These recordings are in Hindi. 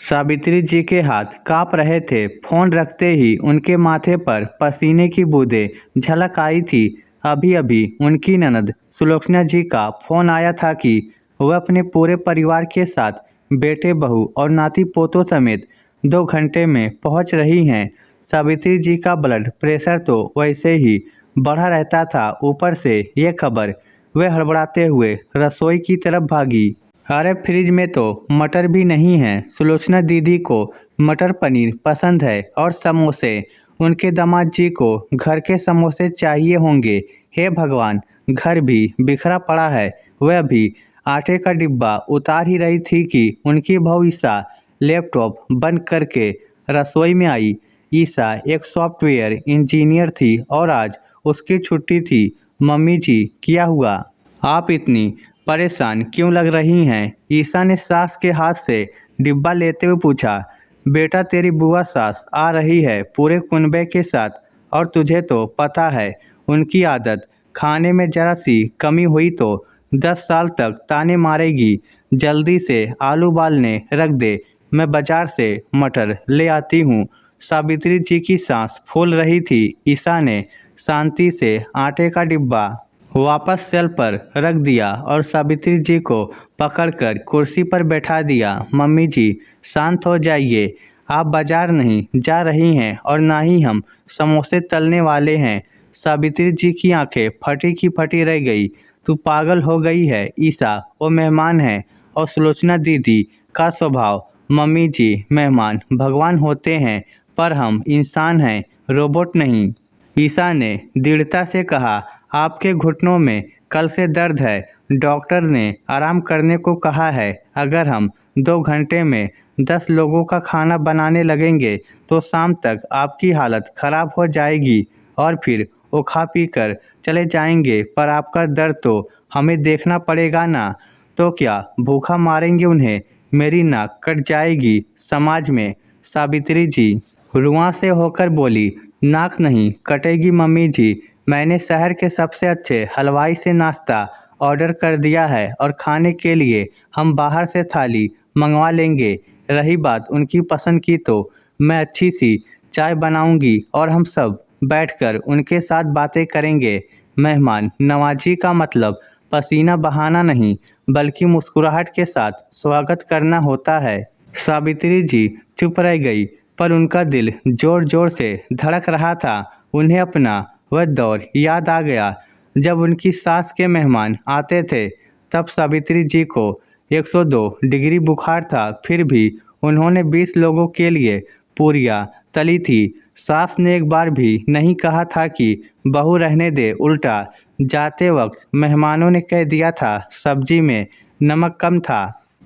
सावित्री जी के हाथ काँप रहे थे। फोन रखते ही उनके माथे पर पसीने की बूंदें झलक आई थी। अभी अभी उनकी ननद सुलोचना जी का फोन आया था कि वह अपने पूरे परिवार के साथ बेटे बहू और नाती पोतों समेत 2 घंटे में पहुंच रही हैं। सावित्री जी का ब्लड प्रेशर तो वैसे ही बढ़ा रहता था, ऊपर से ये खबर। वे हड़बड़ाते हुए रसोई की तरफ भागी। अरे फ्रिज में तो मटर भी नहीं है। सुलोचना दीदी को मटर पनीर पसंद है और समोसे। उनके दामाद जी को घर के समोसे चाहिए होंगे। हे भगवान, घर भी बिखरा पड़ा है। वह अभी आटे का डिब्बा उतार ही रही थी कि उनकी बहू ईसा लैपटॉप बंद करके रसोई में आई। ईसा एक सॉफ्टवेयर इंजीनियर थी और आज उसकी छुट्टी थी। मम्मी जी, क्या हुआ? आप इतनी परेशान क्यों लग रही हैं? ईसा ने सास के हाथ से डिब्बा लेते हुए पूछा। बेटा, तेरी बुआ सास आ रही है पूरे कुनबे के साथ, और तुझे तो पता है उनकी आदत। खाने में जरा सी कमी हुई तो 10 साल तक ताने मारेगी। जल्दी से आलू उबालने रख दे, मैं बाजार से मटर ले आती हूँ। सावित्री जी की सांस फूल रही थी। ईसा ने शांति से आटे का डिब्बा वापस शेल्फ पर रख दिया और सावित्री जी को पकड़कर कुर्सी पर बैठा दिया। मम्मी जी, शांत हो जाइए। आप बाजार नहीं जा रही हैं और ना ही हम समोसे तलने वाले हैं। सावित्री जी की आंखें फटी की फटी रह गई। तू पागल हो गई है ईसा, वो मेहमान है। और सुलोचना दीदी का स्वभाव। मम्मी जी, मेहमान भगवान होते हैं, पर हम इंसान हैं, रोबोट नहीं। ईसा ने दृढ़ता से कहा। आपके घुटनों में कल से दर्द है। डॉक्टर ने आराम करने को कहा है। अगर हम 2 घंटे में 10 लोगों का खाना बनाने लगेंगे तो शाम तक आपकी हालत खराब हो जाएगी और फिर वो खा पी कर चले जाएंगे। पर आपका दर्द तो हमें देखना पड़ेगा ना। तो क्या भूखा मारेंगे उन्हें? मेरी नाक कट जाएगी समाज में। सावित्री जी रुआं से होकर बोली। नाक नहीं कटेगी मम्मी जी। मैंने शहर के सबसे अच्छे हलवाई से नाश्ता ऑर्डर कर दिया है और खाने के लिए हम बाहर से थाली मंगवा लेंगे। रही बात उनकी पसंद की, तो मैं अच्छी सी चाय बनाऊंगी और हम सब बैठकर उनके साथ बातें करेंगे। मेहमान नवाजी का मतलब पसीना बहाना नहीं, बल्कि मुस्कुराहट के साथ स्वागत करना होता है। सावित्री जी चुप रह गई, पर उनका दिल जोर जोर से धड़क रहा था। उन्हें अपना वह दौर याद आ गया जब उनकी सास के मेहमान आते थे। तब सावित्री जी को 102 डिग्री बुखार था, फिर भी उन्होंने 20 लोगों के लिए पूरियां तली थी। सास ने एक बार भी नहीं कहा था कि बहू रहने दे, उल्टा जाते वक्त मेहमानों ने कह दिया था सब्जी में नमक कम था।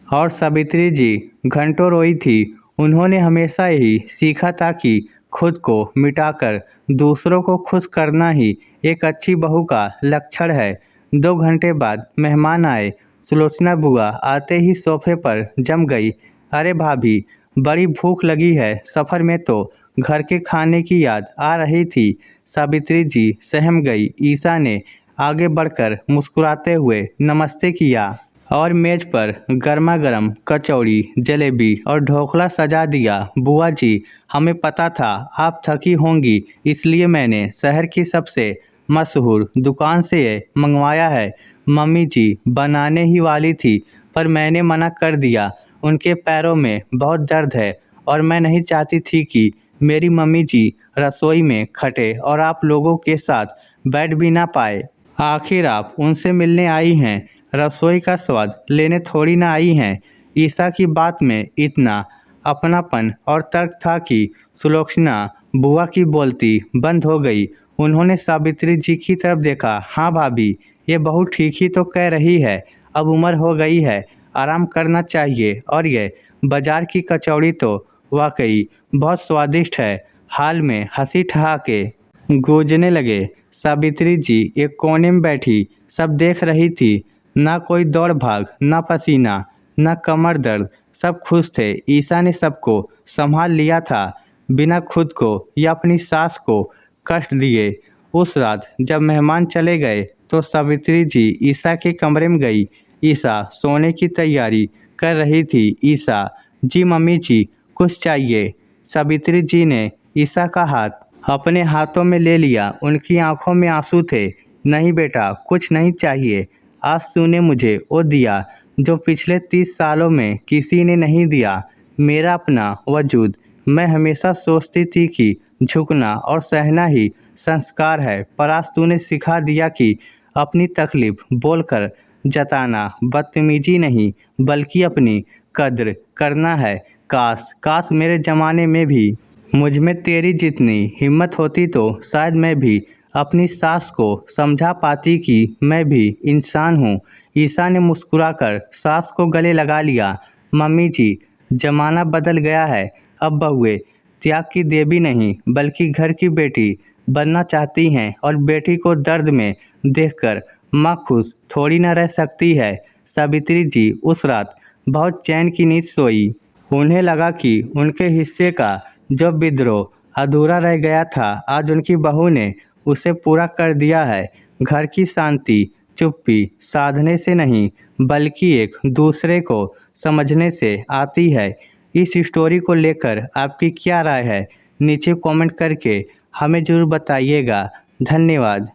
और सावित्री जी घंटों रोई थी। उन्होंने हमेशा यही सीखा था कि खुद को मिटाकर दूसरों को खुश करना ही एक अच्छी बहू का लक्षण है। 2 घंटे बाद मेहमान आए। सुलोचना बुआ आते ही सोफे पर जम गई। अरे भाभी, बड़ी भूख लगी है। सफ़र में तो घर के खाने की याद आ रही थी। सावित्री जी सहम गई। ईसा ने आगे बढ़कर मुस्कुराते हुए नमस्ते किया और मेज पर गर्मा गर्म कचौड़ी, जलेबी और ढोकला सजा दिया। बुआ जी, हमें पता था आप थकी होंगी, इसलिए मैंने शहर की सबसे मशहूर दुकान से ये मंगवाया है। मम्मी जी बनाने ही वाली थी, पर मैंने मना कर दिया। उनके पैरों में बहुत दर्द है और मैं नहीं चाहती थी कि मेरी मम्मी जी रसोई में खटे और आप लोगों के साथ बैठ भी ना पाए। आखिर आप उनसे मिलने आई हैं, रसोई का स्वाद लेने थोड़ी ना आई हैं। ईसा की बात में इतना अपनापन और तर्क था कि सुलोचना बुआ की बोलती बंद हो गई। उन्होंने सावित्री जी की तरफ देखा। हाँ भाभी, ये बहू ठीक ही तो कह रही है। अब उम्र हो गई है, आराम करना चाहिए। और ये बाजार की कचौड़ी तो वाकई बहुत स्वादिष्ट है। हाल में हंसी ठहाके गूंजने लगे। सावित्री जी एक कोने में बैठी सब देख रही थी। ना कोई दौड़ भाग, ना पसीना, ना कमर दर्द, सब खुश थे। ईसा ने सबको संभाल लिया था, बिना खुद को या अपनी सास को कष्ट दिए। उस रात जब मेहमान चले गए तो सावित्री जी ईसा के कमरे में गई। ईसा सोने की तैयारी कर रही थी। ईसा जी मम्मी जी, कुछ चाहिए। सावित्री जी ने ईशा का हाथ अपने हाथों में ले लिया। उनकी आंखों में आंसू थे। नहीं बेटा, कुछ नहीं चाहिए। आज तूने मुझे वो दिया जो पिछले 30 सालों में किसी ने नहीं दिया, मेरा अपना वजूद। मैं हमेशा सोचती थी कि झुकना और सहना ही संस्कार है, पर आज तूने सिखा दिया कि अपनी तकलीफ बोलकर जताना बदतमीजी नहीं, बल्कि अपनी कद्र करना है। काश काश मेरे ज़माने में भी मुझ में तेरी जितनी हिम्मत होती तो शायद मैं भी अपनी सास को समझा पाती कि मैं भी इंसान हूँ। ईशा ने मुस्कुराकर सास को गले लगा लिया। मम्मी जी, ज़माना बदल गया है। अब बहुएं त्याग की देवी नहीं, बल्कि घर की बेटी बनना चाहती हैं, और बेटी को दर्द में देखकर माँ खुश थोड़ी न रह सकती है। सावित्री जी उस रात बहुत चैन की नींद सोई। उन्हें लगा कि उनके हिस्से का जो विद्रोह अधूरा रह गया था, आज उनकी बहू ने उसे पूरा कर दिया है। घर की शांति चुप्पी साधने से नहीं, बल्कि एक दूसरे को समझने से आती है। इस स्टोरी को लेकर आपकी क्या राय है, नीचे कमेंट करके हमें ज़रूर बताइएगा। धन्यवाद।